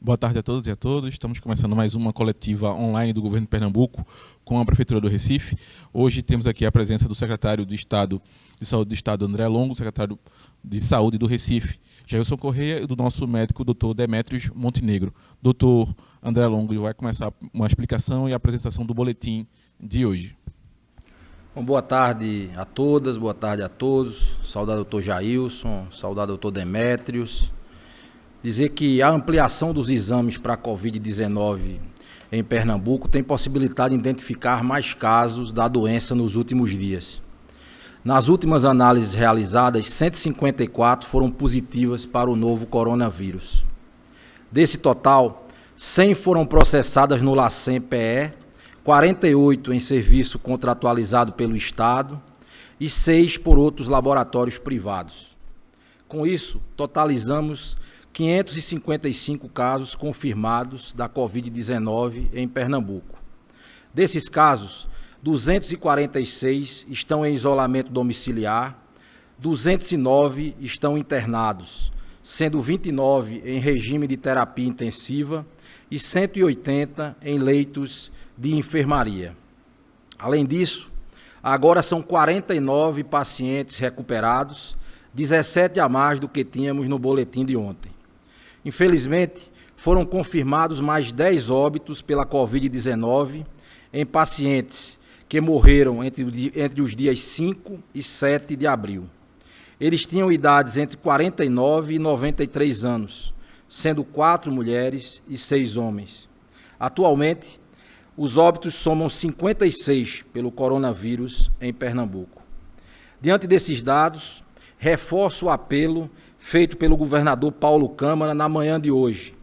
Boa tarde a todos e a todas. Estamos começando mais uma coletiva online do Governo de Pernambuco com a Prefeitura do Recife. Hoje temos aqui a presença do secretário de Estado de Saúde do Estado, André Longo, secretário de Saúde do Recife, Jailson Correia, e do nosso médico, doutor Demétrios Montenegro. Doutor André Longo vai começar uma explicação e a apresentação do boletim de hoje. Bom, boa tarde a todas, boa tarde a todos. Saudar o doutor Jailson, saudar o doutor Demétrios. Dizer que a ampliação dos exames para a Covid-19 em Pernambuco tem possibilidade de identificar mais casos da doença nos últimos dias. Nas últimas análises realizadas, 154 foram positivas para o novo coronavírus. Desse total, 100 foram processadas no LACEN-PE, 48 em serviço contratualizado pelo Estado e 6 por outros laboratórios privados. Com isso, totalizamos 555 casos confirmados da Covid-19 em Pernambuco. Desses casos, 246 estão em isolamento domiciliar, 209 estão internados, sendo 29 em regime de terapia intensiva e 180 em leitos de enfermaria. Além disso, agora são 49 pacientes recuperados, 17 a mais do que tínhamos no boletim de ontem. Infelizmente, foram confirmados mais 10 óbitos pela Covid-19 em pacientes que morreram entre os dias 5 e 7 de abril. Eles tinham idades entre 49 e 93 anos, sendo 4 mulheres e 6 homens. Atualmente, os óbitos somam 56 pelo coronavírus em Pernambuco. Diante desses dados, reforço o apelo feito pelo governador Paulo Câmara na manhã de hoje.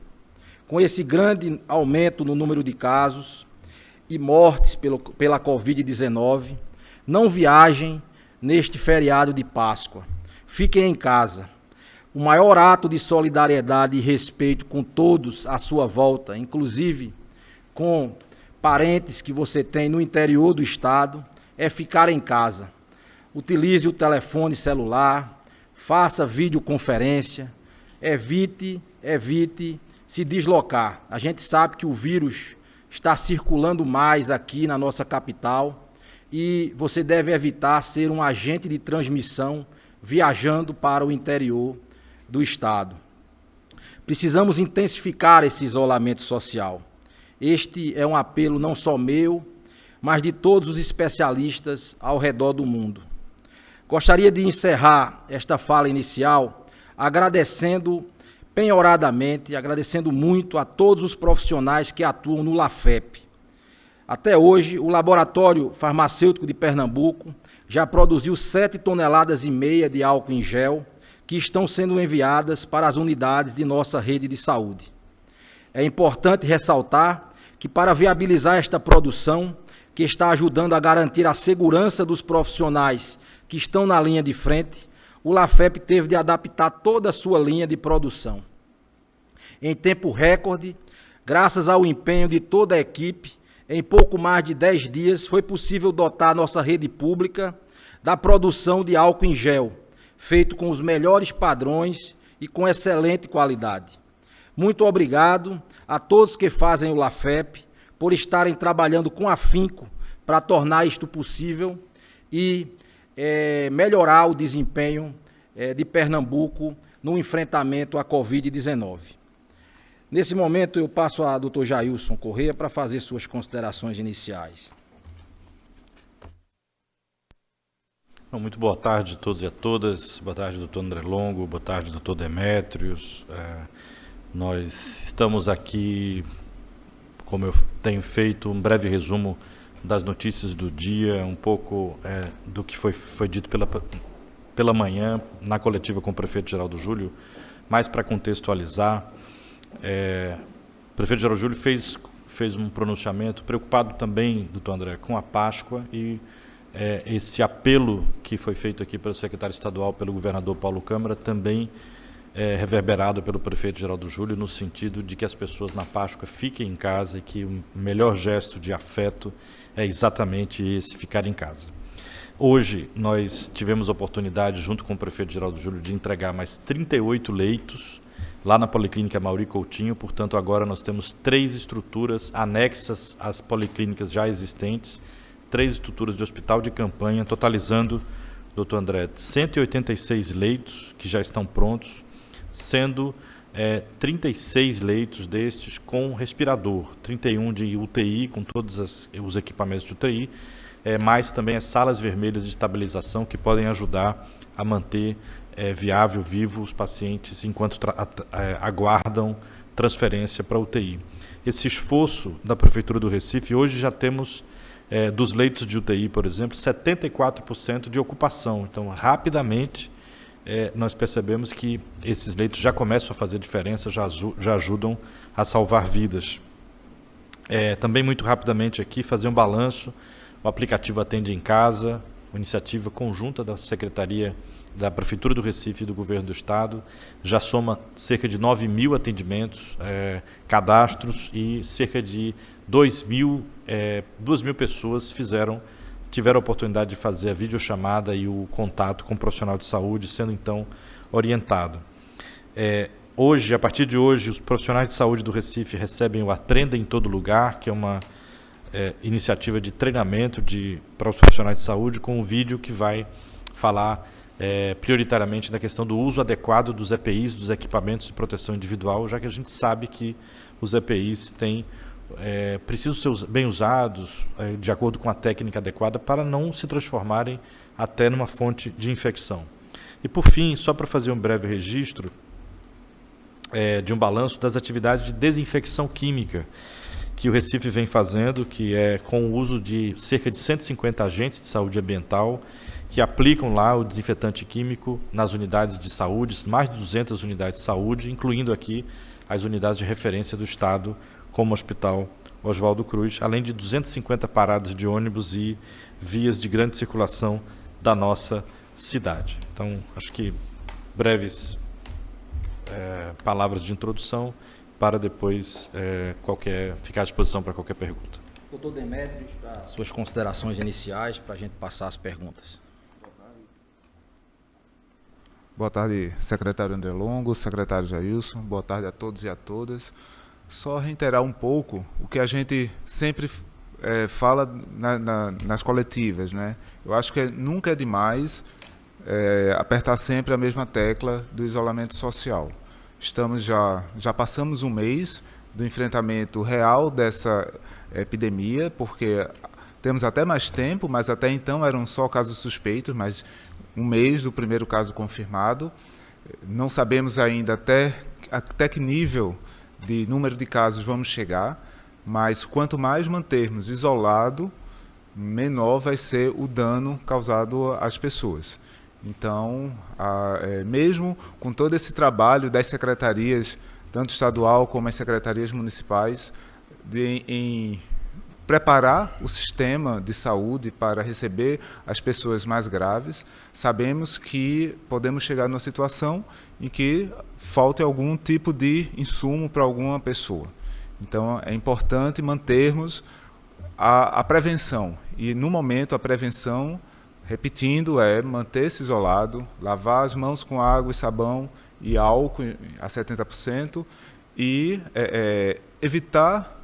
Com esse grande aumento no número de casos e mortes pela Covid-19, não viajem neste feriado de Páscoa. Fiquem em casa. O maior ato de solidariedade e respeito com todos à sua volta, inclusive com parentes que você tem no interior do estado, é ficar em casa. Utilize o telefone celular, faça videoconferência, evite se deslocar. A gente sabe que o vírus está circulando mais aqui na nossa capital e você deve evitar ser um agente de transmissão viajando para o interior do estado. Precisamos intensificar esse isolamento social. Este é um apelo não só meu, mas de todos os especialistas ao redor do mundo. Gostaria de encerrar esta fala inicial agradecendo penhoradamente, agradecendo muito a todos os profissionais que atuam no LAFEP. Até hoje, o Laboratório Farmacêutico de Pernambuco já produziu 7,5 toneladas de álcool em gel que estão sendo enviadas para as unidades de nossa rede de saúde. É importante ressaltar que, para viabilizar esta produção, que está ajudando a garantir a segurança dos profissionais que estão na linha de frente, o LAFEP teve de adaptar toda a sua linha de produção. Em tempo recorde, graças ao empenho de toda a equipe, em pouco mais de 10 dias foi possível dotar a nossa rede pública da produção de álcool em gel, feito com os melhores padrões e com excelente qualidade. Muito obrigado a todos que fazem o LAFEP por estarem trabalhando com afinco para tornar isto possível e melhorar o desempenho de Pernambuco no enfrentamento à Covid-19. Nesse momento, eu passo a doutor Jailson Correia para fazer suas considerações iniciais. Muito boa tarde a todos e a todas. Boa tarde, doutor André Longo. Boa tarde, doutor Demétrios. Nós estamos aqui, como eu tenho feito, um breve resumo das notícias do dia, um pouco do que foi dito pela manhã na coletiva com o prefeito Geraldo Júlio, mais para contextualizar. O prefeito Geraldo Júlio fez um pronunciamento preocupado também, doutor André, com a Páscoa e esse apelo que foi feito aqui pelo secretário estadual, pelo governador Paulo Câmara, também reverberado pelo prefeito Geraldo Júlio, no sentido de que as pessoas na Páscoa fiquem em casa e que o melhor gesto de afeto é exatamente esse, ficar em casa. Hoje nós tivemos a oportunidade, junto com o prefeito Geraldo Júlio, de entregar mais 38 leitos lá na Policlínica Mauri Coutinho. Portanto, agora nós temos 3 estruturas anexas às policlínicas já existentes, 3 estruturas de hospital de campanha, totalizando, doutor André, 186 leitos que já estão prontos, sendo 36 leitos destes com respirador, 31 de UTI, com todos os equipamentos de UTI, mais também as salas vermelhas de estabilização que podem ajudar a manter viável, vivo os pacientes enquanto aguardam transferência para a UTI. Esse esforço da Prefeitura do Recife, hoje já temos dos leitos de UTI, por exemplo, 74% de ocupação. Então, rapidamente, nós percebemos que esses leitos já começam a fazer diferença, já ajudam a salvar vidas. Também, muito rapidamente aqui, fazer um balanço. O aplicativo Atende em Casa, uma iniciativa conjunta da Secretaria da Prefeitura do Recife e do Governo do Estado, já soma cerca de 9.000 atendimentos, cadastros, e cerca de 2.000 pessoas tiveram a oportunidade de fazer a videochamada e o contato com o profissional de saúde, sendo então orientado. Hoje, a partir de hoje, os profissionais de saúde do Recife recebem o Aprenda em Todo Lugar, que é uma iniciativa de treinamento para os profissionais de saúde, com um vídeo que vai falar prioritariamente da questão do uso adequado dos EPIs, dos equipamentos de proteção individual, já que a gente sabe que os EPIs precisam ser bem usados, de acordo com a técnica adequada, para não se transformarem até numa fonte de infecção. E por fim, só para fazer um breve registro de um balanço das atividades de desinfecção química que o Recife vem fazendo, que é com o uso de cerca de 150 agentes de saúde ambiental, que aplicam lá o desinfetante químico nas unidades de saúde, mais de 200 unidades de saúde, incluindo aqui as unidades de referência do Estado, como o Hospital Oswaldo Cruz, além de 250 paradas de ônibus e vias de grande circulação da nossa cidade. Então, acho que breves palavras de introdução, para depois ficar à disposição para qualquer pergunta. Doutor Demétrios, para suas considerações iniciais, para a gente passar as perguntas. Boa tarde, secretário André Longo, secretário Jailson, boa tarde a todos e a todas. Só reiterar um pouco o que a gente sempre fala nas coletivas, né? Eu acho que nunca é demais apertar sempre a mesma tecla do isolamento social. Já passamos um mês do enfrentamento real dessa epidemia, porque temos até mais tempo, mas até então eram só casos suspeitos, mas um mês do primeiro caso confirmado. Não sabemos ainda até que nível de número de casos vamos chegar, mas quanto mais mantermos isolado, menor vai ser o dano causado às pessoas. Então, mesmo com todo esse trabalho das secretarias, tanto estadual como as secretarias municipais, em preparar o sistema de saúde para receber as pessoas mais graves, sabemos que podemos chegar numa situação em que falte algum tipo de insumo para alguma pessoa. Então, é importante mantermos a prevenção. E, no momento, a prevenção, repetindo, manter-se isolado, lavar as mãos com água e sabão e álcool a 70% e evitar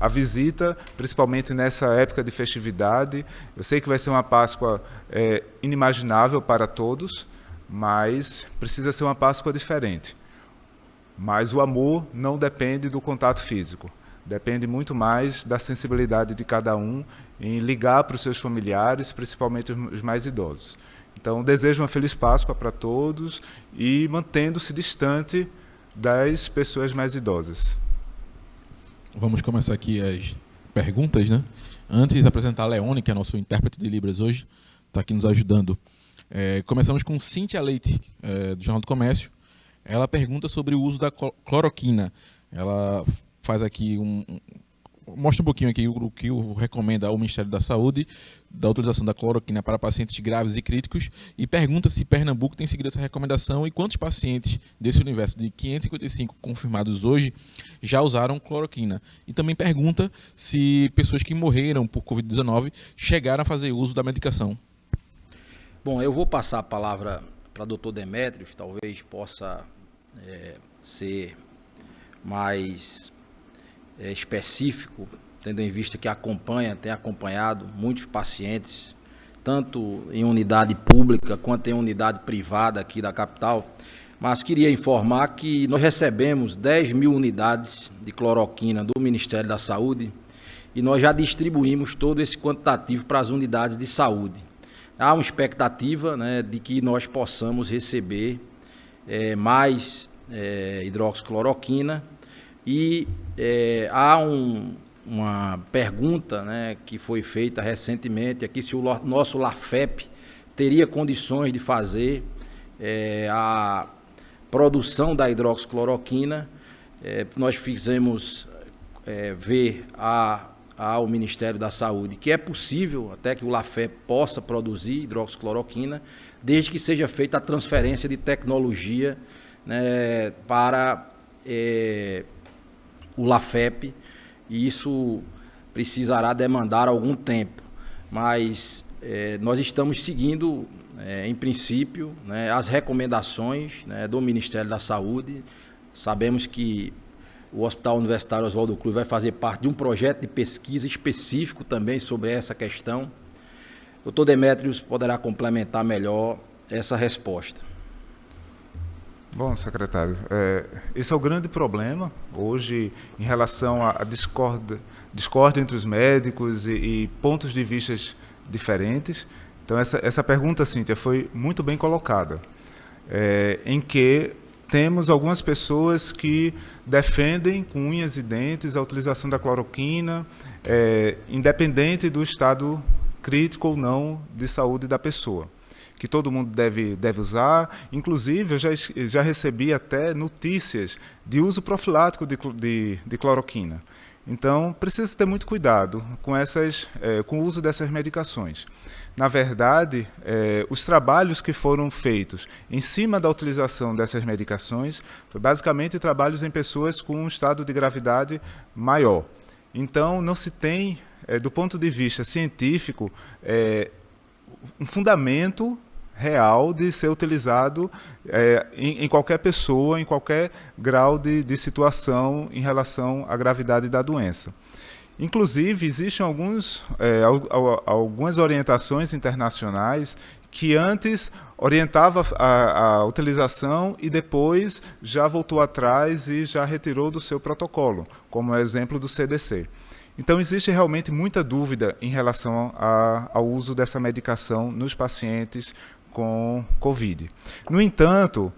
a visita, principalmente nessa época de festividade. Eu sei que vai ser uma Páscoa inimaginável para todos, mas precisa ser uma Páscoa diferente. Mas o amor não depende do contato físico, depende muito mais da sensibilidade de cada um em ligar para os seus familiares, principalmente os mais idosos. Então, desejo uma feliz Páscoa para todos e mantendo-se distante das pessoas mais idosas. Vamos começar aqui as perguntas, né? Antes de apresentar a Leone, que é nosso intérprete de Libras hoje, está aqui nos ajudando. Começamos com Cíntia Leite, do Jornal do Comércio. Ela pergunta sobre o uso da cloroquina. Ela faz aqui mostra um pouquinho aqui o que recomenda o Ministério da Saúde da utilização da cloroquina para pacientes graves e críticos e pergunta se Pernambuco tem seguido essa recomendação e quantos pacientes desse universo de 555 confirmados hoje já usaram cloroquina. E também pergunta se pessoas que morreram por Covid-19 chegaram a fazer uso da medicação. Bom, eu vou passar a palavra para o doutor Demétrios, talvez possa ser mais específico, tendo em vista que tem acompanhado muitos pacientes, tanto em unidade pública quanto em unidade privada aqui da capital, mas queria informar que nós recebemos 10 mil unidades de cloroquina do Ministério da Saúde e nós já distribuímos todo esse quantitativo para as unidades de saúde. Há uma expectativa, né, de que nós possamos receber mais hidroxicloroquina e há uma pergunta, né, que foi feita recentemente aqui, se o nosso LAFEP teria condições de fazer a produção da hidroxicloroquina. Nós fizemos ver ao Ministério da Saúde que é possível até que o LAFEP possa produzir hidroxicloroquina, desde que seja feita a transferência de tecnologia, né, para o LAFEP, e isso precisará demandar algum tempo, mas nós estamos seguindo, em princípio, né, as recomendações, né, do Ministério da Saúde. Sabemos que o Hospital Universitário Oswaldo Cruz vai fazer parte de um projeto de pesquisa específico também sobre essa questão. O Dr. Demétrios poderá complementar melhor essa resposta. Bom, secretário, esse é o grande problema hoje em relação à discórdia entre os médicos e pontos de vista diferentes. Então, essa pergunta, Cíntia, foi muito bem colocada, em que temos algumas pessoas que defendem com unhas e dentes a utilização da cloroquina, independente do estado crítico ou não de saúde da pessoa, que todo mundo deve usar. Inclusive, eu já recebi até notícias de uso profilático de cloroquina. Então, precisa ter muito cuidado com o uso dessas medicações. Na verdade, os trabalhos que foram feitos em cima da utilização dessas medicações foi basicamente trabalhos em pessoas com um estado de gravidade maior. Então, não se tem, do ponto de vista científico, um fundamento real de ser utilizado em qualquer pessoa, em qualquer grau de situação em relação à gravidade da doença. Inclusive, existem algumas orientações internacionais que antes orientava a utilização e depois já voltou atrás e já retirou do seu protocolo, como é o exemplo do CDC. Então, existe realmente muita dúvida em relação ao uso dessa medicação nos pacientes com Covid. No entanto,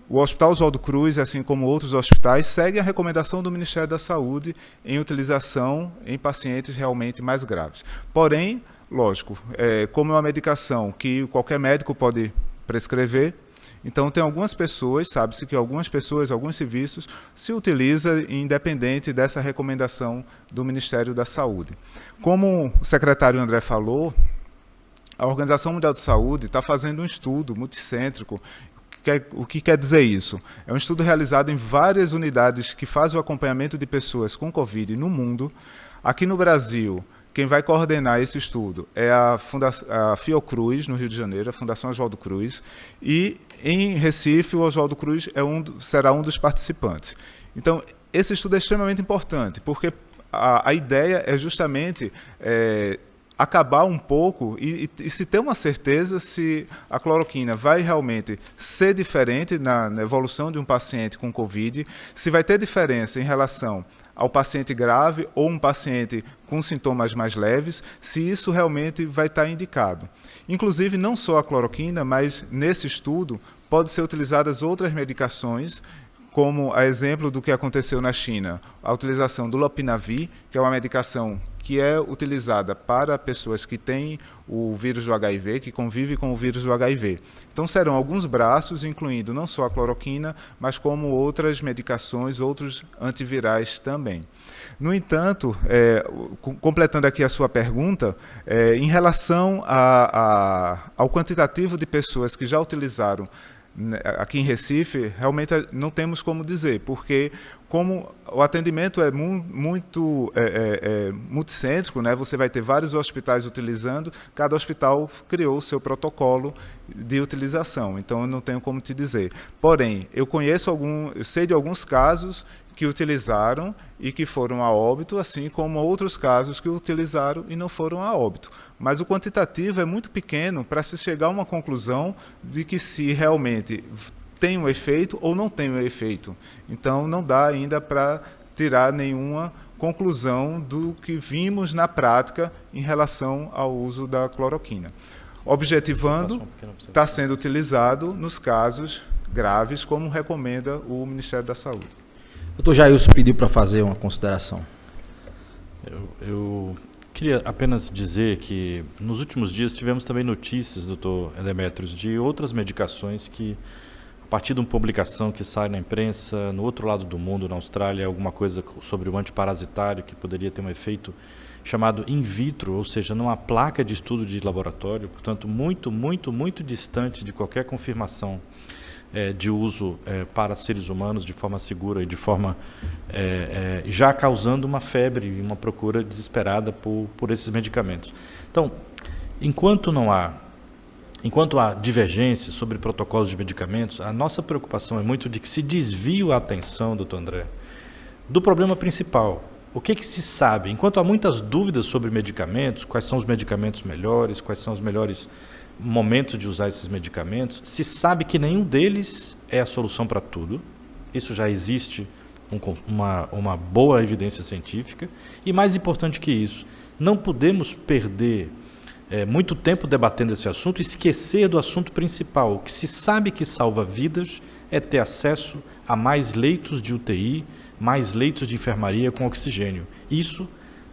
o Hospital Oswaldo Cruz, assim como outros hospitais, segue a recomendação do Ministério da Saúde em utilização em pacientes realmente mais graves. Porém, lógico, como é uma medicação que qualquer médico pode prescrever, então tem algumas pessoas, sabe-se que alguns serviços se utilizam independente dessa recomendação do Ministério da Saúde. Como o secretário André falou, a Organização Mundial de Saúde está fazendo um estudo multicêntrico. O que quer dizer isso? É um estudo realizado em várias unidades que fazem o acompanhamento de pessoas com Covid no mundo. Aqui no Brasil, quem vai coordenar esse estudo é a Fiocruz, no Rio de Janeiro, a Fundação Oswaldo Cruz, e em Recife, o Oswaldo Cruz será um dos participantes. Então, esse estudo é extremamente importante, porque a ideia é justamente acabar um pouco e se ter uma certeza se a cloroquina vai realmente ser diferente na evolução de um paciente com Covid, se vai ter diferença em relação ao paciente grave ou um paciente com sintomas mais leves, se isso realmente vai estar indicado. Inclusive, não só a cloroquina, mas nesse estudo pode ser utilizadas outras medicações, como a exemplo do que aconteceu na China, a utilização do Lopinavir, que é uma medicação que é utilizada para pessoas que têm o vírus do HIV, que convivem com o vírus do HIV. Então, serão alguns braços, incluindo não só a cloroquina, mas como outras medicações, outros antivirais também. No entanto, completando aqui a sua pergunta, em relação ao quantitativo de pessoas que já utilizaram aqui em Recife, realmente não temos como dizer, porque como o atendimento é muito multicêntrico, né? Você vai ter vários hospitais utilizando, cada hospital criou o seu protocolo de utilização, então eu não tenho como te dizer. Porém, eu sei de alguns casos que utilizaram e que foram a óbito, assim como outros casos que utilizaram e não foram a óbito. Mas o quantitativo é muito pequeno para se chegar a uma conclusão de que se realmente tem um efeito ou não tem um efeito. Então, não dá ainda para tirar nenhuma conclusão do que vimos na prática em relação ao uso da cloroquina. Objetivando, está sendo utilizado nos casos graves, como recomenda o Ministério da Saúde. O doutor Jailson pediu para fazer uma consideração. Eu queria apenas dizer que nos últimos dias tivemos também notícias, doutor Demétrios, de outras medicações que, a partir de uma publicação que sai na imprensa, no outro lado do mundo, na Austrália, alguma coisa sobre o antiparasitário que poderia ter um efeito chamado in vitro, ou seja, numa placa de estudo de laboratório, portanto, muito distante de qualquer confirmação de uso para seres humanos de forma segura e de forma já causando uma febre e uma procura desesperada por esses medicamentos. Então, enquanto há divergências sobre protocolos de medicamentos, a nossa preocupação é muito de que se desvie a atenção, doutor André, do problema principal. O que se sabe? Enquanto há muitas dúvidas sobre medicamentos, quais são os medicamentos melhores, quais são os melhores momentos de usar esses medicamentos, se sabe que nenhum deles é a solução para tudo. Isso já existe uma boa evidência científica. E mais importante que isso, não podemos perder muito tempo debatendo esse assunto e esquecer do assunto principal. O que se sabe que salva vidas é ter acesso a mais leitos de UTI, mais leitos de enfermaria com oxigênio. Isso,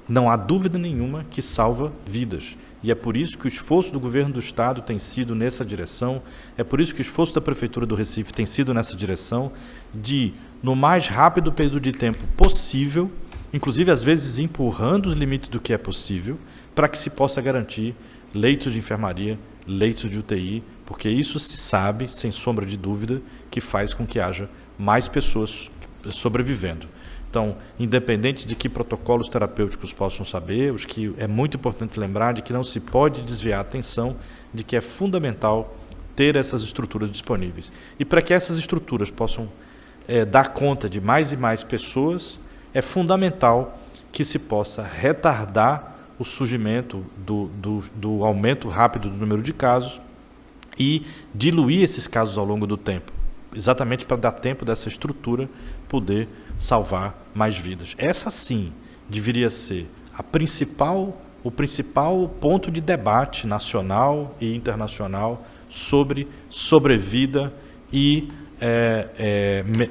não há dúvida nenhuma, que salva vidas. E é por isso que o esforço do governo do Estado tem sido nessa direção, é por isso que o esforço da Prefeitura do Recife tem sido nessa direção de, no mais rápido período de tempo possível, inclusive às vezes empurrando os limites do que é possível, para que se possa garantir leitos de enfermaria, leitos de UTI, porque isso se sabe, sem sombra de dúvida, que faz com que haja mais pessoas sobrevivendo. Então, independente de que protocolos terapêuticos possam saber, os que é muito importante lembrar de que não se pode desviar a atenção de que é fundamental ter essas estruturas disponíveis. E para que essas estruturas possam dar conta de mais e mais pessoas, é fundamental que se possa retardar o surgimento do aumento rápido do número de casos e diluir esses casos ao longo do tempo, exatamente para dar tempo dessa estrutura poder salvar mais vidas. Essa sim deveria ser o principal ponto de debate nacional e internacional sobre sobrevida e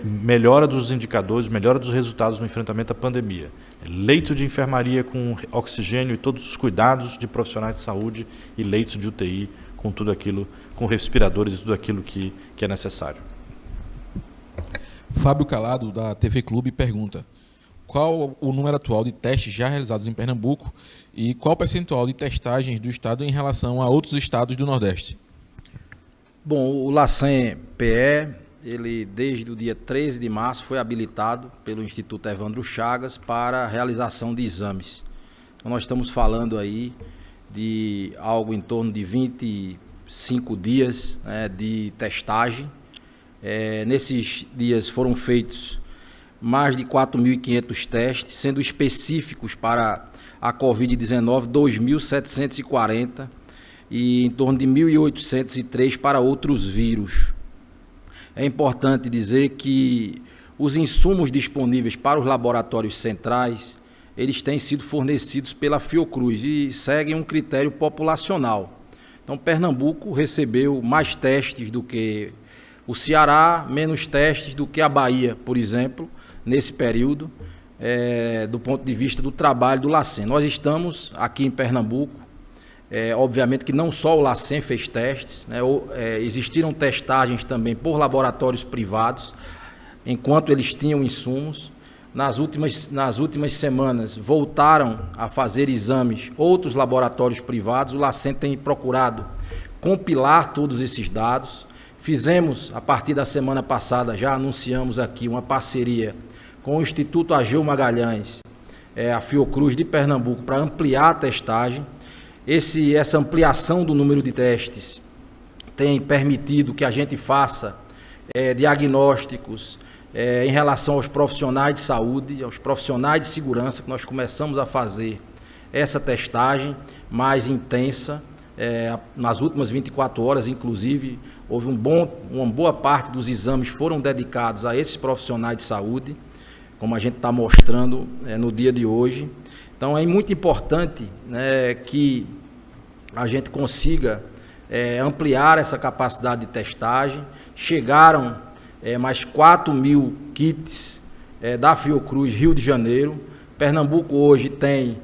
melhora dos indicadores, melhora dos resultados no enfrentamento à pandemia. Leito de enfermaria com oxigênio e todos os cuidados de profissionais de saúde e leitos de UTI com tudo aquilo, com respiradores e tudo aquilo que é necessário. Fábio Calado, da TV Clube, pergunta: qual o número atual de testes já realizados em Pernambuco e qual o percentual de testagens do Estado em relação a outros estados do Nordeste? Bom, o LACEN-PE, ele desde o dia 13 de março foi habilitado pelo Instituto Evandro Chagas para a realização de exames. Então, nós estamos falando aí de algo em torno de 25 dias, né, de testagem. Nesses dias foram feitos mais de 4.500 testes, sendo específicos para a Covid-19 2.740 e em torno de 1.803 para outros vírus. É importante dizer que os insumos disponíveis para os laboratórios centrais, eles têm sido fornecidos pela Fiocruz e seguem um critério populacional. Então, Pernambuco recebeu mais testes do que o Ceará, menos testes do que a Bahia, por exemplo, nesse período, do ponto de vista do trabalho do LACEN. Nós estamos aqui em Pernambuco, obviamente que não só o LACEN fez testes, né, existiram testagens também por laboratórios privados, enquanto eles tinham insumos. Nas últimas semanas voltaram a fazer exames outros laboratórios privados. O LACEN tem procurado compilar todos esses dados. Fizemos, a partir da semana passada, já anunciamos aqui uma parceria com o Instituto Ageu Magalhães, a Fiocruz de Pernambuco, para ampliar a testagem. Essa ampliação do número de testes tem permitido que a gente faça diagnósticos em relação aos profissionais de saúde, aos profissionais de segurança, que nós começamos a fazer essa testagem mais intensa. Nas últimas 24 horas, inclusive, houve uma boa parte dos exames foram dedicados a esses profissionais de saúde, como a gente está mostrando no dia de hoje. Então, é muito importante, né, que a gente consiga ampliar essa capacidade de testagem. Chegaram mais 4.000 kits da Fiocruz Rio de Janeiro. Pernambuco hoje tem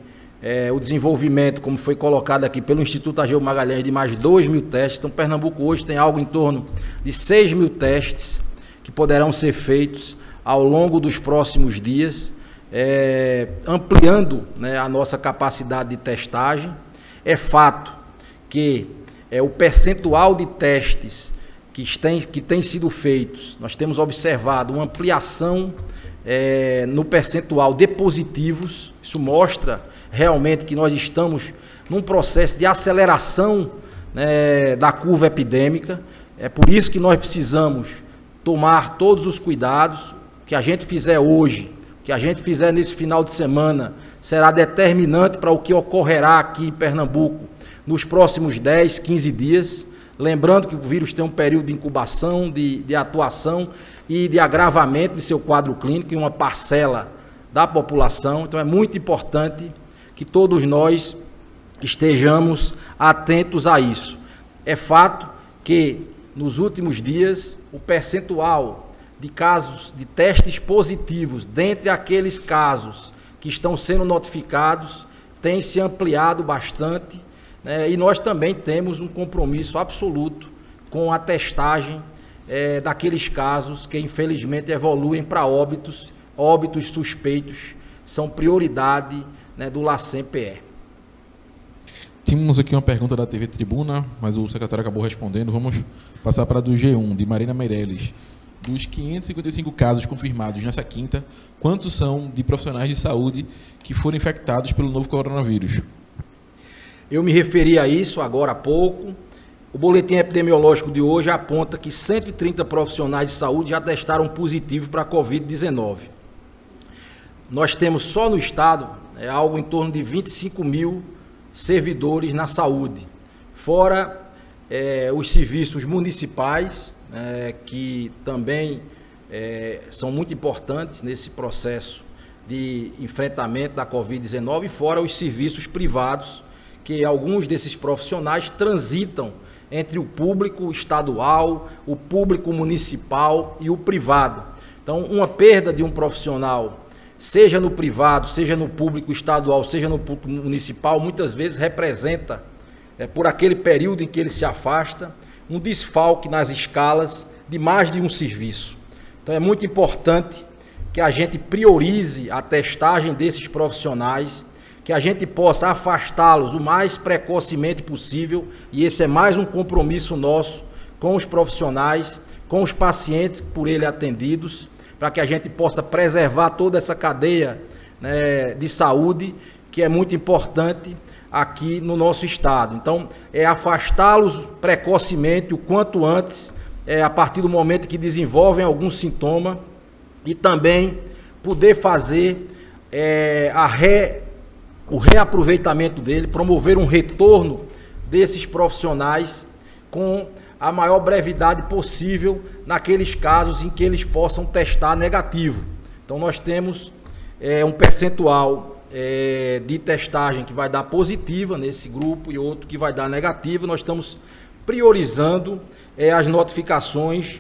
o desenvolvimento, como foi colocado aqui pelo Instituto Ageu Magalhães, de mais 2.000 testes. Então, Pernambuco hoje tem algo em torno de 6.000 testes que poderão ser feitos ao longo dos próximos dias, ampliando, né, a nossa capacidade de testagem. É fato que o percentual de testes que tem sido feitos, nós temos observado uma ampliação no percentual de positivos. Isso mostra realmente que nós estamos num processo de aceleração, né, da curva epidêmica. É por isso que nós precisamos tomar todos os cuidados. O que a gente fizer hoje, o que a gente fizer nesse final de semana, será determinante para o que ocorrerá aqui em Pernambuco nos próximos 10, 15 dias. Lembrando que o vírus tem um período de incubação, de atuação e de agravamento de seu quadro clínico em uma parcela da população. Então, é muito importante que todos nós estejamos atentos a isso. É fato que, nos últimos dias, o percentual de casos de testes positivos, dentre aqueles casos que estão sendo notificados, tem se ampliado bastante, né? E nós também temos um compromisso absoluto com a testagem daqueles casos que, infelizmente, evoluem para óbitos suspeitos, são prioridade, né, do LACEN-PE. Tínhamos aqui uma pergunta da TV Tribuna, mas o secretário acabou respondendo. Vamos passar para a do G1, de Marina Meirelles. Dos 555 casos confirmados nessa quinta, quantos são de profissionais de saúde que foram infectados pelo novo coronavírus? Eu me referi a isso agora há pouco. O boletim epidemiológico de hoje aponta que 130 profissionais de saúde já testaram positivo para a Covid-19. Nós temos só no estado algo em torno de 25.000 servidores na saúde, fora os serviços municipais, que também são muito importantes nesse processo de enfrentamento da Covid-19, e fora os serviços privados, que alguns desses profissionais transitam entre o público estadual, o público municipal e o privado. Então, uma perda de um profissional, seja no privado, seja no público estadual, seja no público municipal, muitas vezes representa, por aquele período em que ele se afasta, um desfalque nas escalas de mais de um serviço. Então, é muito importante que a gente priorize a testagem desses profissionais, que a gente possa afastá-los o mais precocemente possível, e esse é mais um compromisso nosso com os profissionais, com os pacientes por ele atendidos, para que a gente possa preservar toda essa cadeia, né, de saúde, que é muito importante aqui no nosso estado. Então, afastá-los precocemente, o quanto antes, a partir do momento que desenvolvem algum sintoma, e também poder fazer o reaproveitamento dele, promover um retorno desses profissionais com a maior brevidade possível naqueles casos em que eles possam testar negativo. Então, nós temos um percentual de testagem que vai dar positiva nesse grupo e outro que vai dar negativa. Nós estamos priorizando as notificações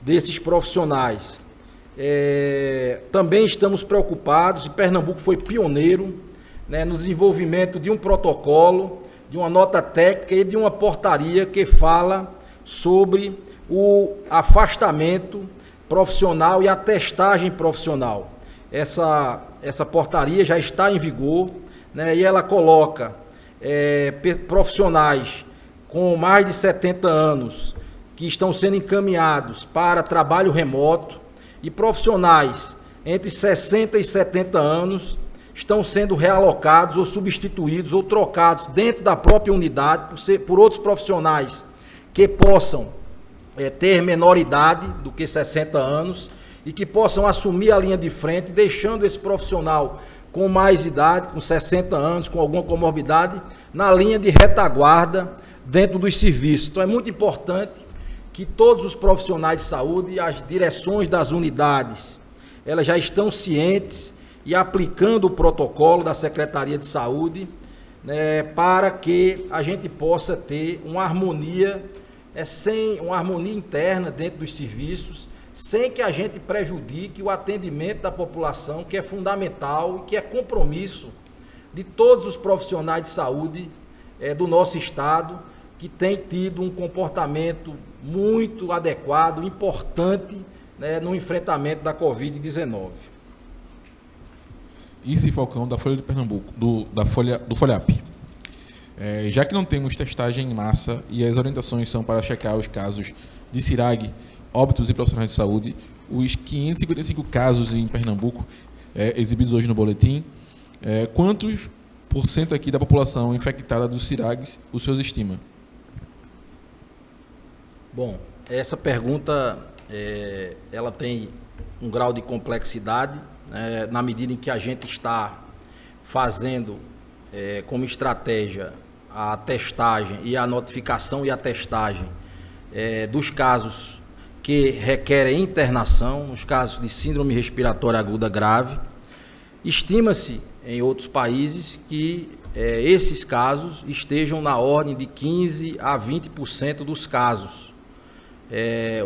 desses profissionais. Também estamos preocupados, e Pernambuco foi pioneiro, né, no desenvolvimento de um protocolo, de uma nota técnica e de uma portaria que fala sobre o afastamento profissional e a testagem profissional. Essa portaria já está em vigor, né, e ela coloca profissionais com mais de 70 anos que estão sendo encaminhados para trabalho remoto, e profissionais entre 60 e 70 anos estão sendo realocados ou substituídos ou trocados dentro da própria unidade por outros profissionais que possam ter menor idade do que 60 anos e que possam assumir a linha de frente, deixando esse profissional com mais idade, com 60 anos, com alguma comorbidade, na linha de retaguarda dentro dos serviços. Então é muito importante que todos os profissionais de saúde e as direções das unidades, elas já estão cientes e aplicando o protocolo da Secretaria de Saúde, né, para que a gente possa ter uma harmonia, uma harmonia interna dentro dos serviços, sem que a gente prejudique o atendimento da população, que é fundamental e que é compromisso de todos os profissionais de saúde do nosso estado, que tem tido um comportamento muito adequado, importante, né, no enfrentamento da Covid-19. Isi Falcão, da Folha de Pernambuco, do FOLHAP. Já que não temos testagem em massa e as orientações são para checar os casos de CIRAG, óbitos e profissionais de saúde, os 555 casos em Pernambuco exibidos hoje no boletim, quantos por cento aqui da população infectada dos CIRAGs o senhor estima? Bom, essa pergunta ela tem um grau de complexidade, na medida em que a gente está fazendo como estratégia a testagem e a notificação e a testagem dos casos que requerem internação, nos casos de síndrome respiratória aguda grave. Estima-se em outros países que esses casos estejam na ordem de 15% a 20% dos casos.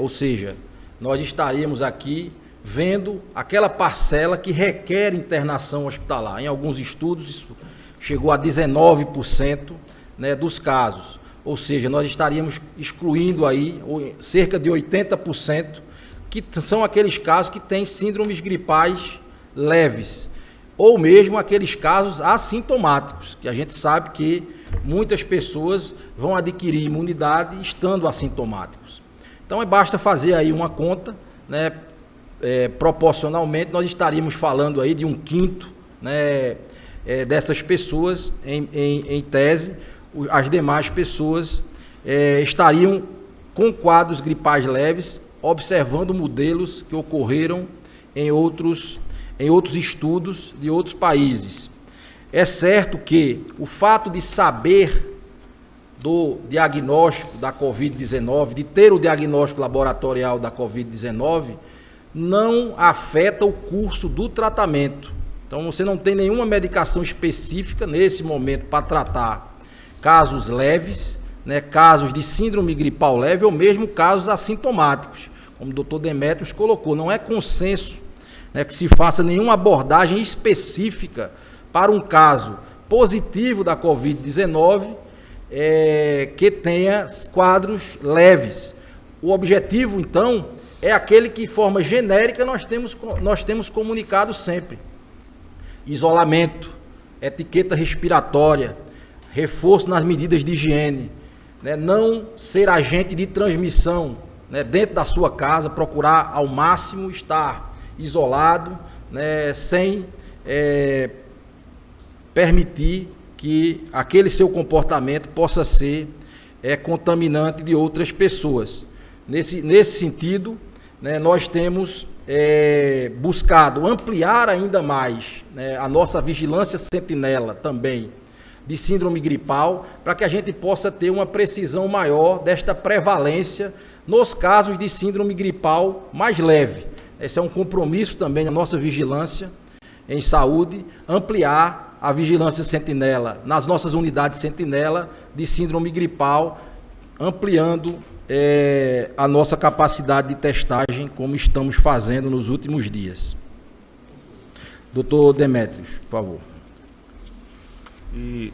Ou seja, nós estaríamos aqui vendo aquela parcela que requer internação hospitalar. Em alguns estudos, isso chegou a 19%, né, dos casos. Ou seja, nós estaríamos excluindo aí cerca de 80%, que são aqueles casos que têm síndromes gripais leves, ou mesmo aqueles casos assintomáticos, que a gente sabe que muitas pessoas vão adquirir imunidade estando assintomáticos. Então, basta fazer aí uma conta, né, proporcionalmente, nós estaríamos falando aí de 1/5, né, dessas pessoas, em tese, as demais pessoas estariam com quadros gripais leves, observando modelos que ocorreram em outros estudos de outros países. É certo que o fato de saber do diagnóstico da Covid-19, de ter o diagnóstico laboratorial da Covid-19, não afeta o curso do tratamento. Então, você não tem nenhuma medicação específica nesse momento para tratar casos leves, né, casos de síndrome gripal leve ou mesmo casos assintomáticos. Como o doutor Demétrios colocou, não é consenso, né, que se faça nenhuma abordagem específica para um caso positivo da Covid-19 que tenha quadros leves. O objetivo, então, é aquele que, de forma genérica, nós temos comunicado sempre. Isolamento, etiqueta respiratória, reforço nas medidas de higiene, né? Não ser agente de transmissão, né? Dentro da sua casa, procurar ao máximo estar isolado, né? Sem permitir que aquele seu comportamento possa ser contaminante de outras pessoas. Nesse sentido, né, nós temos buscado ampliar ainda mais, né, a nossa vigilância sentinela também de síndrome gripal, para que a gente possa ter uma precisão maior desta prevalência nos casos de síndrome gripal mais leve. Esse é um compromisso também da nossa vigilância em saúde, ampliar a vigilância sentinela nas nossas unidades sentinela de síndrome gripal, ampliando a nossa capacidade de testagem, como estamos fazendo nos últimos dias. Doutor Demétrios, por favor. E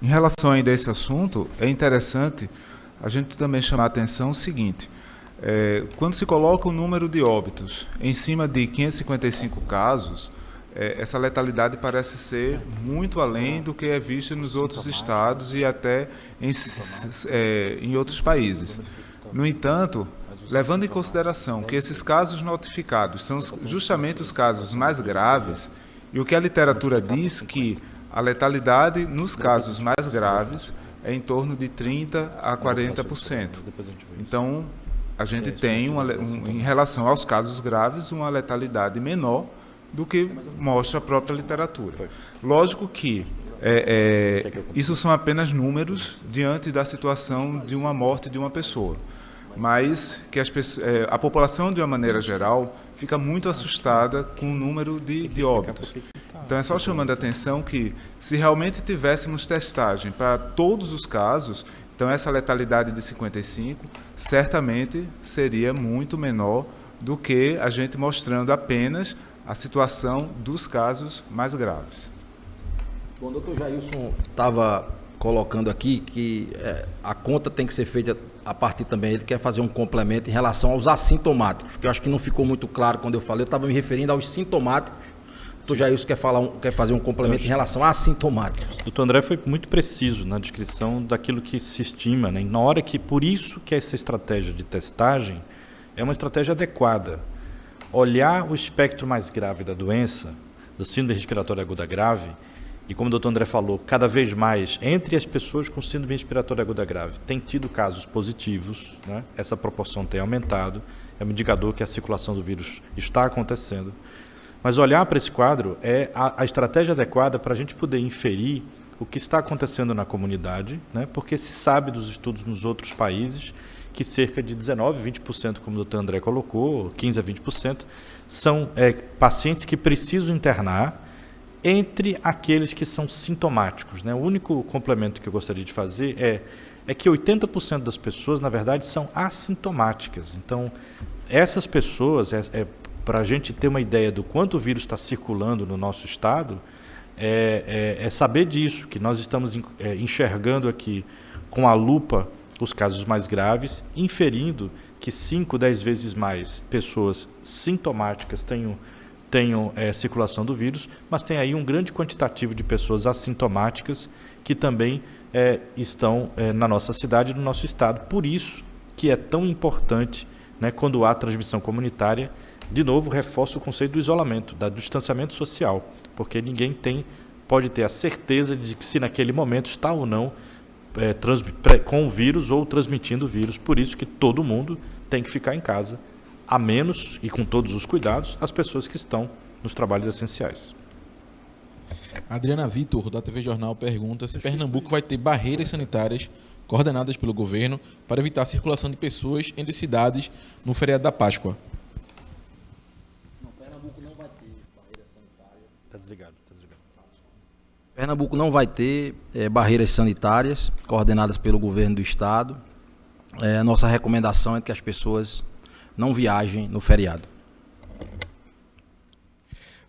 em relação ainda a esse assunto, é interessante a gente também chamar a atenção o seguinte: quando se coloca o número de óbitos em cima de 555 casos, essa letalidade parece ser muito além do que é visto nos outros estados e até em outros países. No entanto, levando em consideração que esses casos notificados são justamente os casos mais graves, e o que a literatura diz que a letalidade nos casos mais graves é em torno de 30% a 40%. Então, a gente tem, em relação aos casos graves, uma letalidade menor do que mostra a própria literatura. Lógico que isso são apenas números diante da situação de uma morte de uma pessoa, mas que a população, de uma maneira geral, fica muito assustada com o número de óbitos. Então é só chamando a atenção que, se realmente tivéssemos testagem para todos os casos, então essa letalidade de 55 certamente seria muito menor do que a gente mostrando apenas a situação dos casos mais graves. Bom, o doutor Jailson estava colocando aqui que a conta tem que ser feita a partir também, ele quer fazer um complemento em relação aos assintomáticos, que eu acho que não ficou muito claro quando eu falei, eu estava me referindo aos sintomáticos. O doutor Jailson quer fazer um complemento em relação a assintomáticos. O doutor André foi muito preciso na descrição daquilo que se estima, né? Na hora que, por isso que essa estratégia de testagem é uma estratégia adequada. Olhar o espectro mais grave da doença, do síndrome respiratória aguda grave, e como o doutor André falou, cada vez mais, entre as pessoas com síndrome respiratória aguda grave, tem tido casos positivos, né? Essa proporção tem aumentado, é um indicador que a circulação do vírus está acontecendo. Mas olhar para esse quadro é a estratégia adequada para a gente poder inferir o que está acontecendo na comunidade, né? Porque se sabe dos estudos nos outros países que cerca de 19%, 20%, como o doutor André colocou, 15% a 20%, são pacientes que precisam internar entre aqueles que são sintomáticos, né? O único complemento que eu gostaria de fazer é que 80% das pessoas, na verdade, são assintomáticas. Então, essas pessoas, para a gente ter uma ideia do quanto o vírus está circulando no nosso estado, é saber disso, que nós estamos enxergando aqui com a lupa os casos mais graves, inferindo que 5, 10 vezes mais pessoas sintomáticas tenham circulação do vírus, mas tem aí um grande quantitativo de pessoas assintomáticas que também estão na nossa cidade e no nosso estado. Por isso que é tão importante, né, quando há transmissão comunitária, de novo, reforço o conceito do isolamento, do distanciamento social, porque ninguém pode ter a certeza de que se naquele momento está ou não com o vírus ou transmitindo o vírus. Por isso que todo mundo tem que ficar em casa, a menos, e com todos os cuidados, as pessoas que estão nos trabalhos essenciais. Adriana Vitor, da TV Jornal, pergunta se Pernambuco vai ter barreiras sanitárias coordenadas pelo governo para evitar a circulação de pessoas entre cidades no feriado da Páscoa. Não, Pernambuco não vai ter barreira sanitária. Está desligado. Pernambuco não vai ter barreiras sanitárias coordenadas pelo governo do estado. A nossa recomendação é que as pessoas não viajem no feriado.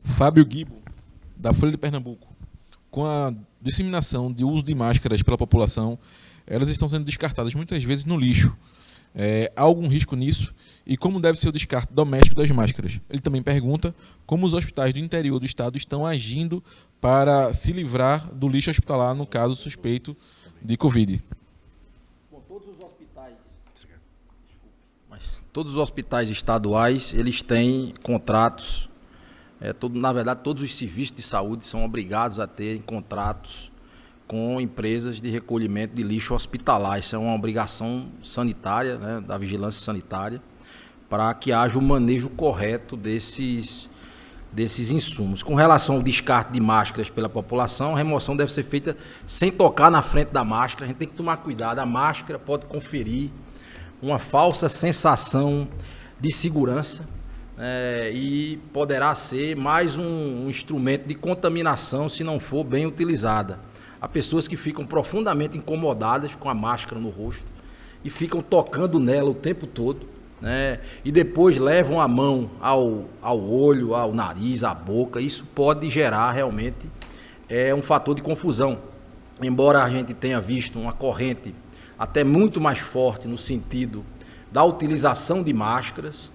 Fábio Guibo, da Folha de Pernambuco. Com a disseminação de uso de máscaras pela população, elas estão sendo descartadas muitas vezes no lixo. Há algum risco nisso? E como deve ser o descarte doméstico das máscaras? Ele também pergunta como os hospitais do interior do estado estão agindo para se livrar do lixo hospitalar no caso suspeito de Covid. Bom, todos os hospitais estaduais, eles têm contratos, na verdade todos os serviços de saúde são obrigados a ter contratos com empresas de recolhimento de lixo hospitalar. Isso é uma obrigação sanitária, né, da vigilância sanitária, para que haja o manejo correto desses insumos. Com relação ao descarte de máscaras pela população, a remoção deve ser feita sem tocar na frente da máscara. A gente tem que tomar cuidado. A máscara pode conferir uma falsa sensação de segurança, e poderá ser mais um instrumento de contaminação se não for bem utilizada. Há pessoas que ficam profundamente incomodadas com a máscara no rosto e ficam tocando nela o tempo todo, né? E depois levam a mão ao olho, ao nariz, à boca. Isso pode gerar realmente um fator de confusão. Embora a gente tenha visto uma corrente até muito mais forte no sentido da utilização de máscaras,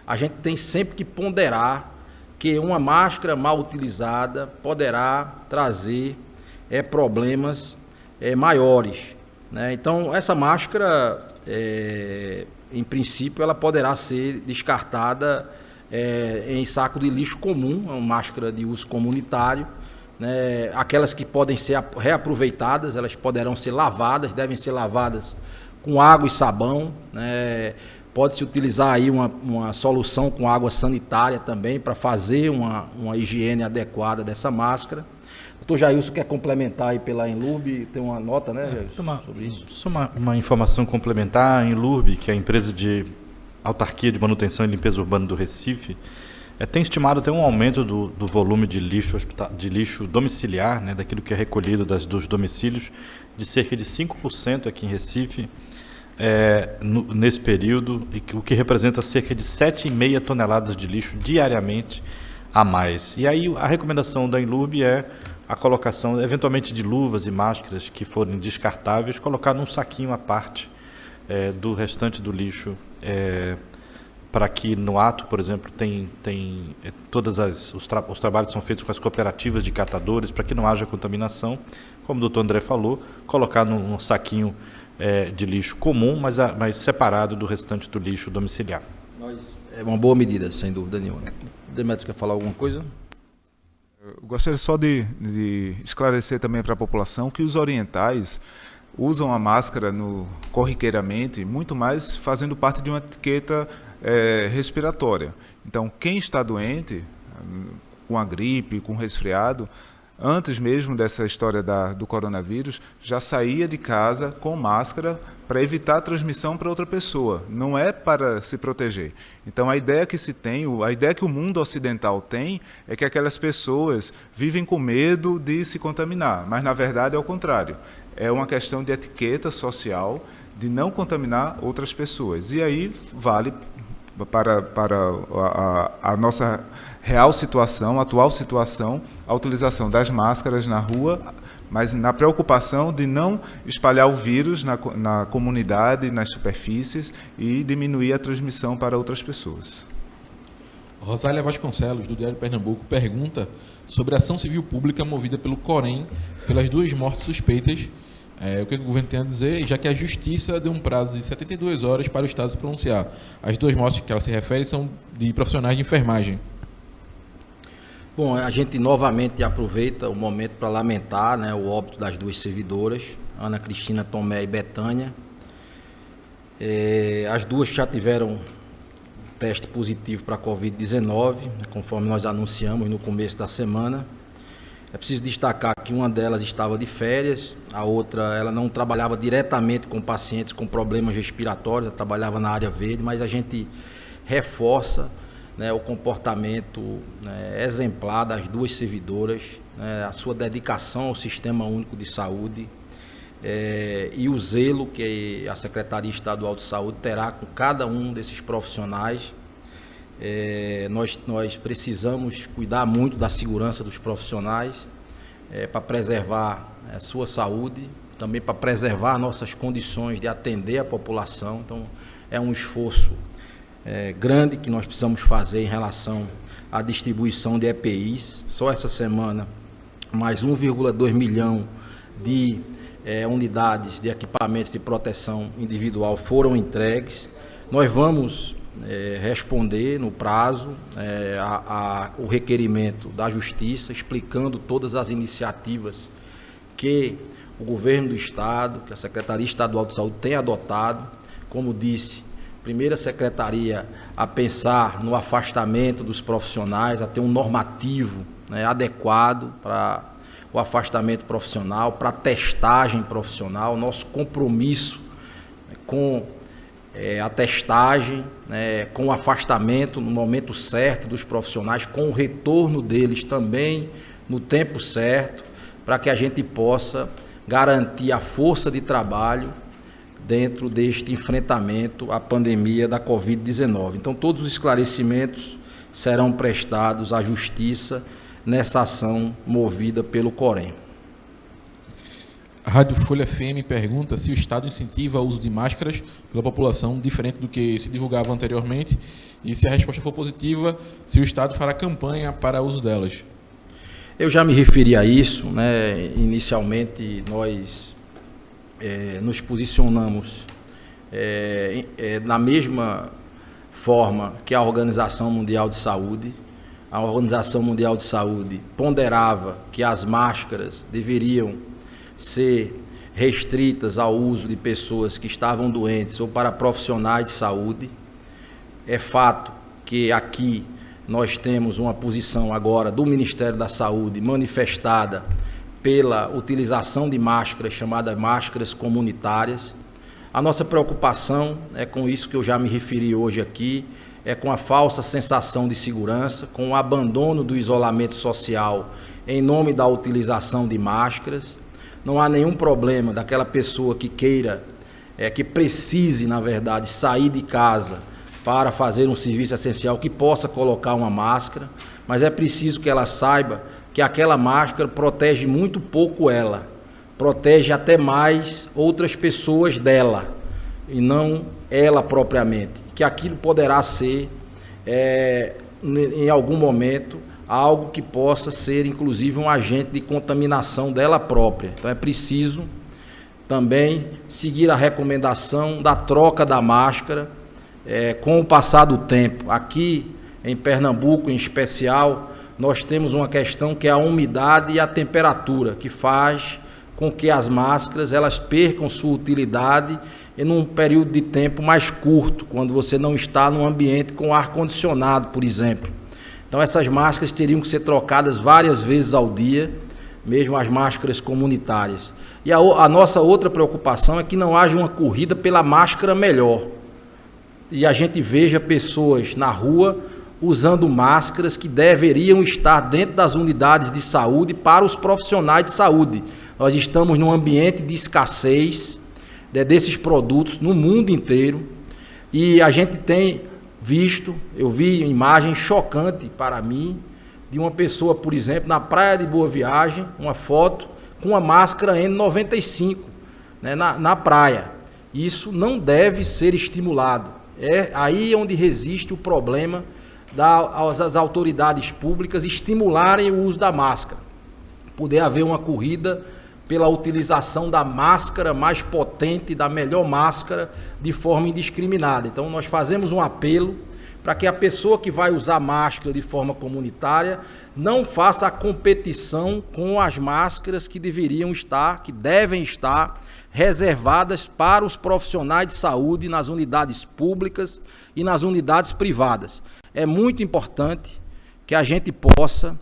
a gente tem sempre que ponderar que uma máscara mal utilizada poderá trazer problemas maiores, né? Então, essa máscara em princípio, ela poderá ser descartada em saco de lixo comum, uma máscara de uso comunitário, né? Aquelas que podem ser reaproveitadas, elas poderão ser lavadas, devem ser lavadas com água e sabão, né? Pode-se utilizar aí uma solução com água sanitária também para fazer uma higiene adequada dessa máscara. O doutor Jailson quer complementar aí pela Enlurb, tem uma nota, né, Jailson, sobre isso? Só uma informação complementar. A Enlurb, que é a empresa de autarquia de manutenção e limpeza urbana do Recife, tem estimado até um aumento do volume de lixo domiciliar, né, daquilo que é recolhido dos domicílios, de cerca de 5% aqui em Recife, nesse período, o que representa cerca de 7,5 toneladas de lixo diariamente a mais. E aí a recomendação da Enlurb é a colocação, eventualmente, de luvas e máscaras que forem descartáveis, colocar num saquinho à parte do restante do lixo, para que no ato, por exemplo, os trabalhos são feitos com as cooperativas de catadores, para que não haja contaminação, como o doutor André falou, colocar num saquinho de lixo comum, mas separado do restante do lixo domiciliar. É uma boa medida, sem dúvida nenhuma. Demetrios, quer falar alguma coisa? Eu gostaria só de esclarecer também para a população que os orientais usam a máscara corriqueiramente, muito mais fazendo parte de uma etiqueta respiratória. Então, quem está doente, com a gripe, com resfriado, antes mesmo dessa história do coronavírus, já saía de casa com máscara para evitar a transmissão para outra pessoa, não é para se proteger. Então a ideia que se tem, a ideia que o mundo ocidental tem, é que aquelas pessoas vivem com medo de se contaminar, mas na verdade é o contrário. É uma questão de etiqueta social, de não contaminar outras pessoas. E aí vale para a nossa real situação, atual situação, a utilização das máscaras na rua, mas na preocupação de não espalhar o vírus na comunidade, nas superfícies e diminuir a transmissão para outras pessoas. Rosália Vasconcelos, do Diário Pernambuco, pergunta sobre a ação civil pública movida pelo Corém pelas 2 mortes suspeitas. O que o governo tem a dizer, já que a Justiça deu um prazo de 72 horas para o Estado se pronunciar. As 2 mortes que ela se refere são de profissionais de enfermagem. Bom, a gente novamente aproveita o momento para lamentar, né, o óbito das 2 servidoras, Ana Cristina Tomé e Betânia. As 2 já tiveram teste positivo para a Covid-19, conforme nós anunciamos no começo da semana. É preciso destacar que uma delas estava de férias, a outra ela não trabalhava diretamente com pacientes com problemas respiratórios, ela trabalhava na área verde, mas a gente reforça, né, o comportamento, né, exemplar das 2 servidoras, né, a sua dedicação ao Sistema Único de Saúde e o zelo que a Secretaria Estadual de Saúde terá com cada um desses profissionais. Nós precisamos cuidar muito da segurança dos profissionais para preservar a sua saúde, também para preservar nossas condições de atender a população. Então, é um esforço grande que nós precisamos fazer em relação à distribuição de EPIs. Só essa semana, mais 1,2 milhão de unidades de equipamentos de proteção individual foram entregues. Nós vamos responder no prazo o requerimento da Justiça, explicando todas as iniciativas que o Governo do Estado, que a Secretaria Estadual de Saúde tem adotado. Como disse, primeira secretaria a pensar no afastamento dos profissionais, a ter um normativo, né, adequado para o afastamento profissional, para a testagem profissional, nosso compromisso com a testagem, com o afastamento no momento certo dos profissionais, com o retorno deles também no tempo certo, para que a gente possa garantir a força de trabalho dentro deste enfrentamento à pandemia da Covid-19. Então, todos os esclarecimentos serão prestados à Justiça nessa ação movida pelo Corém. A Rádio Folha FM pergunta se o Estado incentiva o uso de máscaras pela população, diferente do que se divulgava anteriormente, e se a resposta for positiva, se o Estado fará campanha para o uso delas. Eu já me referi a isso, né? Inicialmente nós nos posicionamos na mesma forma que a Organização Mundial de Saúde. A Organização Mundial de Saúde ponderava que as máscaras deveriam ser restritas ao uso de pessoas que estavam doentes ou para profissionais de saúde. É fato que aqui nós temos uma posição agora do Ministério da Saúde manifestada pela utilização de máscaras chamadas máscaras comunitárias. A nossa preocupação é com isso que eu já me referi hoje aqui, é com a falsa sensação de segurança, com o abandono do isolamento social em nome da utilização de máscaras. Não há nenhum problema daquela pessoa que queira, que precise, na verdade, sair de casa para fazer um serviço essencial, que possa colocar uma máscara, mas é preciso que ela saiba que aquela máscara protege muito pouco ela, protege até mais outras pessoas dela, e não ela propriamente, que aquilo poderá ser, em algum momento, algo que possa ser, inclusive, um agente de contaminação dela própria. Então é preciso também seguir a recomendação da troca da máscara com o passar do tempo. Aqui em Pernambuco, em especial, nós temos uma questão que é a umidade e a temperatura, que faz com que as máscaras elas percam sua utilidade em um período de tempo mais curto, quando você não está num ambiente com ar-condicionado, por exemplo. Então essas máscaras teriam que ser trocadas várias vezes ao dia, mesmo as máscaras comunitárias. E a nossa outra preocupação é que não haja uma corrida pela máscara melhor. E a gente veja pessoas na rua usando máscaras que deveriam estar dentro das unidades de saúde para os profissionais de saúde. Nós estamos num ambiente de escassez desses produtos no mundo inteiro, e a gente tem visto, eu vi imagens chocantes para mim, de uma pessoa, por exemplo, na praia de Boa Viagem, uma foto com uma máscara N95, né, na praia. Isso não deve ser estimulado. É aí onde resiste o problema das autoridades públicas estimularem o uso da máscara. Poder haver uma corrida pela utilização da máscara mais potente, da melhor máscara, de forma indiscriminada. Então nós fazemos um apelo para que a pessoa que vai usar máscara de forma comunitária não faça a competição com as máscaras que devem estar reservadas para os profissionais de saúde nas unidades públicas e nas unidades privadas. É muito importante que a gente possa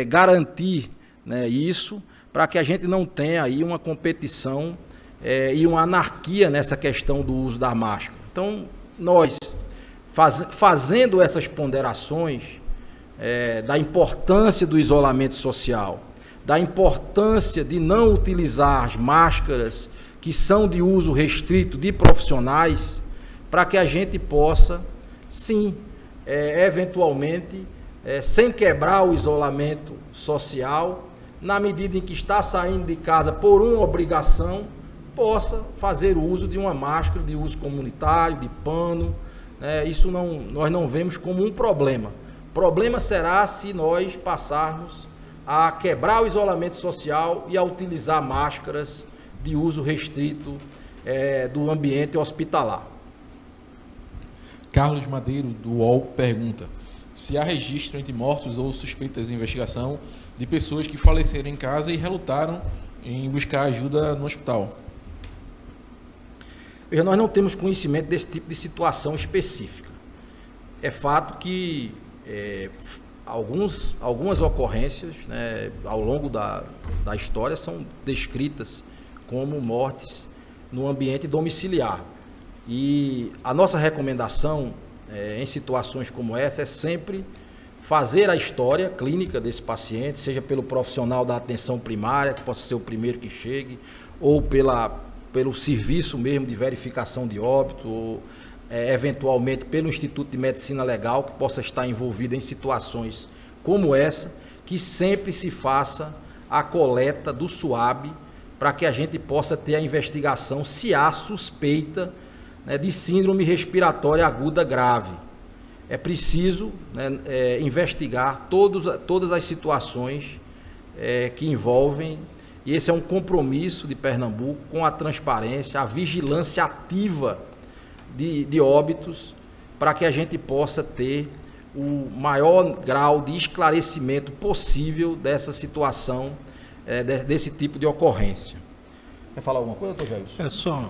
garantir, né, isso, para que a gente não tenha aí uma competição e uma anarquia nessa questão do uso da máscara. Então, nós, fazendo essas ponderações da importância do isolamento social, da importância de não utilizar as máscaras que são de uso restrito de profissionais, para que a gente possa, sim, eventualmente, sem quebrar o isolamento social, na medida em que está saindo de casa por uma obrigação, possa fazer uso de uma máscara de uso comunitário, de pano. Isso nós não vemos como um problema. Problema será se nós passarmos a quebrar o isolamento social e a utilizar máscaras de uso restrito do ambiente hospitalar. Carlos Madeiro, do UOL, pergunta se há registro entre mortos ou suspeitas de investigação de pessoas que faleceram em casa e relutaram em buscar ajuda no hospital. Veja, nós não temos conhecimento desse tipo de situação específica. É fato que algumas ocorrências, né, ao longo da história são descritas como mortes no ambiente domiciliar. E a nossa recomendação em situações como essa é sempre fazer a história clínica desse paciente, seja pelo profissional da atenção primária, que possa ser o primeiro que chegue, ou pelo serviço mesmo de verificação de óbito, ou eventualmente pelo Instituto de Medicina Legal, que possa estar envolvido em situações como essa, que sempre se faça a coleta do SUAB, para que a gente possa ter a investigação se há suspeita, né, de síndrome respiratória aguda grave. É preciso, né, investigar todas as situações que envolvem E esse é um compromisso de Pernambuco com a transparência, a vigilância ativa de óbitos, para que a gente possa ter o maior grau de esclarecimento possível dessa situação, desse tipo de ocorrência. Quer falar alguma coisa, doutor Jailson?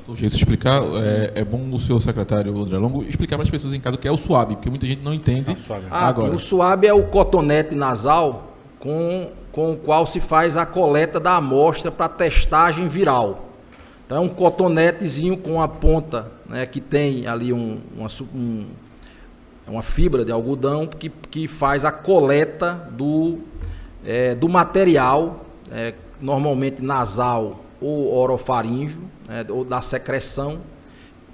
Doutor Jailson, explicar, é bom o seu secretário André Longo explicar para as pessoas em casa o que é o SUAB, porque muita gente não entende agora. O SUAB é o cotonete nasal com o qual se faz a coleta da amostra para testagem viral. Então é um cotonetezinho com a ponta, né, que tem ali uma fibra de algodão que faz a coleta do material, normalmente nasal ou orofaríngeo, ou da secreção,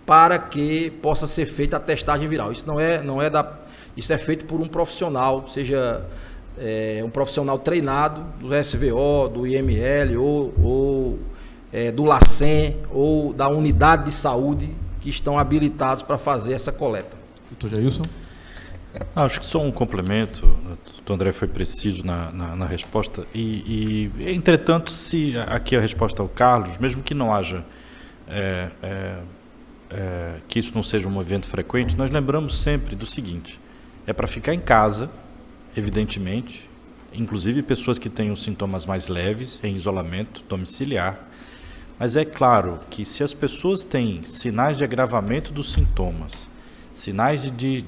para que possa ser feita a testagem viral. Isso isso é feito por um profissional, seja um profissional treinado do SVO, do IML ou do LACEN ou da unidade de saúde, que estão habilitados para fazer essa coleta. Doutor Jailson? Acho que só um complemento. O doutor André foi preciso na resposta. Entretanto, se aqui a resposta ao Carlos, mesmo que não haja, que isso não seja um evento frequente, nós lembramos sempre do seguinte: é para ficar em casa, evidentemente, inclusive pessoas que tenham sintomas mais leves, em isolamento domiciliar. Mas é claro que se as pessoas têm sinais de agravamento dos sintomas, sinais de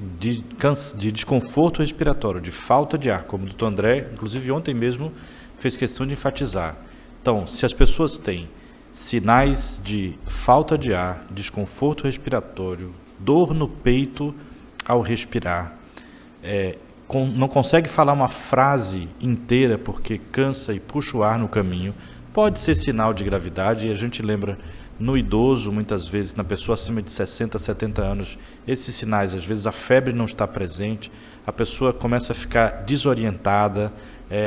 desconforto respiratório, de falta de ar, como o doutor André, inclusive ontem mesmo, fez questão de enfatizar. Então, se as pessoas têm sinais de falta de ar, desconforto respiratório, dor no peito ao respirar, não consegue falar uma frase inteira porque cansa e puxa o ar no caminho, pode ser sinal de gravidade. E a gente lembra no idoso, muitas vezes, na pessoa acima de 60, 70 anos, esses sinais, às vezes a febre não está presente, a pessoa começa a ficar desorientada,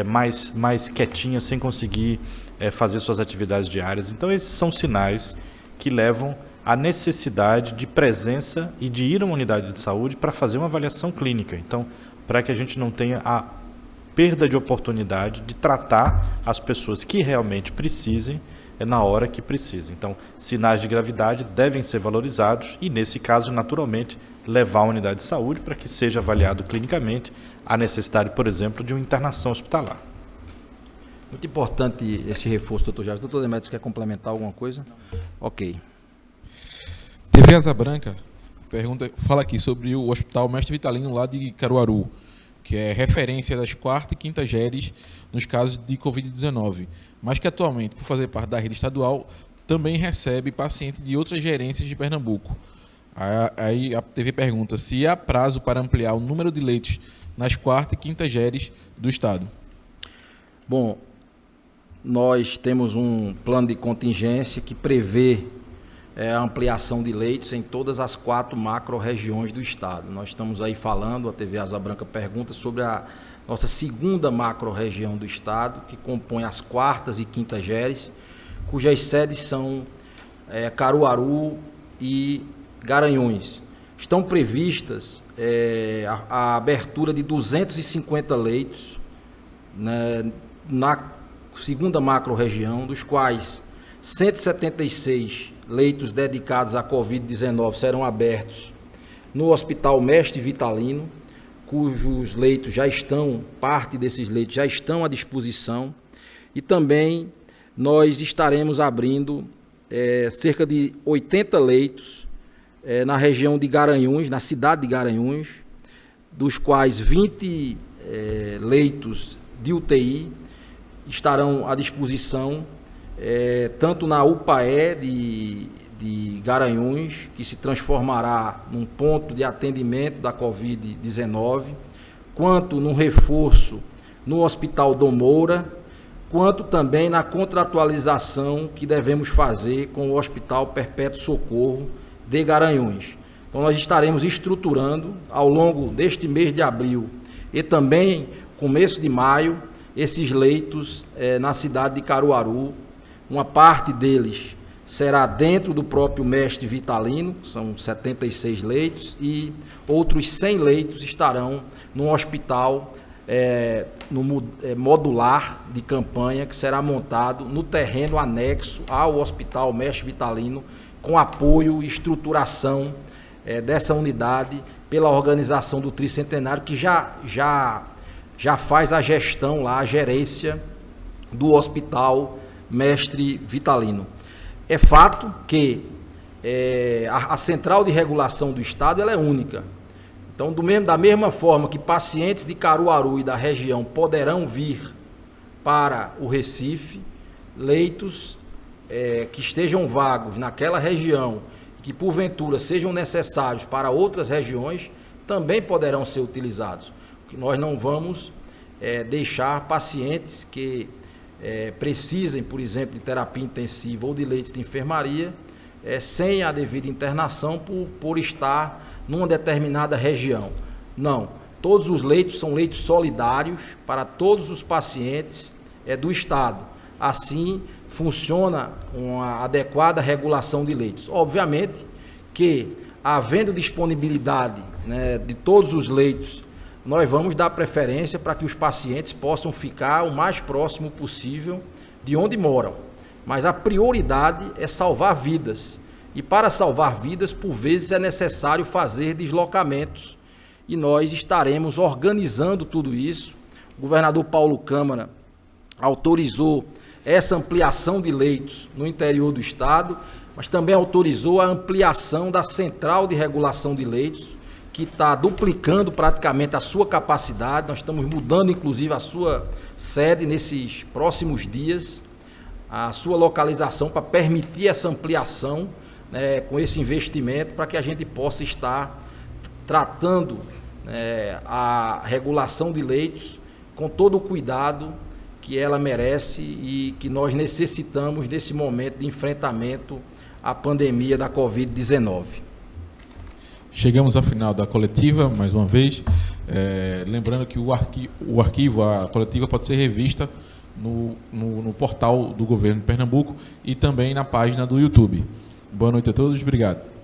mais quietinha, sem conseguir fazer suas atividades diárias. Então, esses são sinais que levam à necessidade de presença e de ir a uma unidade de saúde para fazer uma avaliação clínica. Então, para que a gente não tenha a perda de oportunidade de tratar as pessoas que realmente precisem na hora que precisam. Então, sinais de gravidade devem ser valorizados e, nesse caso, naturalmente, levar à unidade de saúde para que seja avaliado clinicamente a necessidade, por exemplo, de uma internação hospitalar. Muito importante esse reforço, doutor Jailson. Doutor Demetrios, quer complementar alguma coisa? Ok. TV Asa Branca fala aqui sobre o Hospital Mestre Vitalino lá de Caruaru, que é referência das 4ª e 5ª GERES nos casos de Covid-19, mas que atualmente, por fazer parte da rede estadual, também recebe paciente de outras gerências de Pernambuco. Aí a TV pergunta se há prazo para ampliar o número de leitos nas 4ª e 5ª GERES do Estado. Bom, nós temos um plano de contingência que prevê a ampliação de leitos em todas as 4 macro-regiões do Estado. Nós estamos aí falando, a TV Asa Branca pergunta sobre a nossa 2ª macro-região do Estado, que compõe as 4ª e 5ª GERES, cujas sedes são Caruaru e Garanhuns. Estão previstas a abertura de 250 leitos, né, na 2ª macro-região, dos quais 176 leitos dedicados à Covid-19 serão abertos no Hospital Mestre Vitalino, cujos leitos parte desses leitos já estão à disposição, e também nós estaremos abrindo cerca de 80 leitos na região de Garanhuns, na cidade de Garanhuns, dos quais 20 leitos de UTI estarão à disposição, tanto na UPAE de Garanhuns, que se transformará num ponto de atendimento da Covid-19, quanto no reforço no Hospital Dom Moura, quanto também na contratualização que devemos fazer com o Hospital Perpétuo Socorro de Garanhuns. Então, nós estaremos estruturando ao longo deste mês de abril e também começo de maio esses leitos na cidade de Caruaru. Uma parte deles será dentro do próprio Mestre Vitalino, são 76 leitos, e outros 100 leitos estarão num hospital modular de campanha que será montado no terreno anexo ao Hospital Mestre Vitalino, com apoio e estruturação dessa unidade pela organização do Tricentenário, que já faz a gestão lá, a gerência do Hospital Mestre Vitalino. É fato que a Central de Regulação do Estado ela é única. Então, da mesma forma que pacientes de Caruaru e da região poderão vir para o Recife, leitos que estejam vagos naquela região, que porventura sejam necessários para outras regiões, também poderão ser utilizados. Nós não vamos deixar pacientes que precisem, por exemplo, de terapia intensiva ou de leitos de enfermaria, sem a devida internação por estar numa determinada região. Não, todos os leitos são leitos solidários para todos os pacientes do Estado. Assim, funciona uma adequada regulação de leitos. Obviamente que, havendo disponibilidade, né, de todos os leitos, nós vamos dar preferência para que os pacientes possam ficar o mais próximo possível de onde moram. Mas a prioridade é salvar vidas. E para salvar vidas, por vezes, é necessário fazer deslocamentos. E nós estaremos organizando tudo isso. O governador Paulo Câmara autorizou essa ampliação de leitos no interior do Estado, mas também autorizou a ampliação da Central de Regulação de Leitos, que está duplicando praticamente a sua capacidade. Nós estamos mudando, inclusive, a sua sede nesses próximos dias, a sua localização para permitir essa ampliação, né, com esse investimento, para que a gente possa estar tratando a regulação de leitos com todo o cuidado que ela merece e que nós necessitamos nesse momento de enfrentamento à pandemia da Covid-19. Chegamos ao final da coletiva, mais uma vez. Lembrando que o arquivo, a coletiva pode ser revista no portal do governo de Pernambuco e também na página do YouTube. Boa noite a todos, obrigado.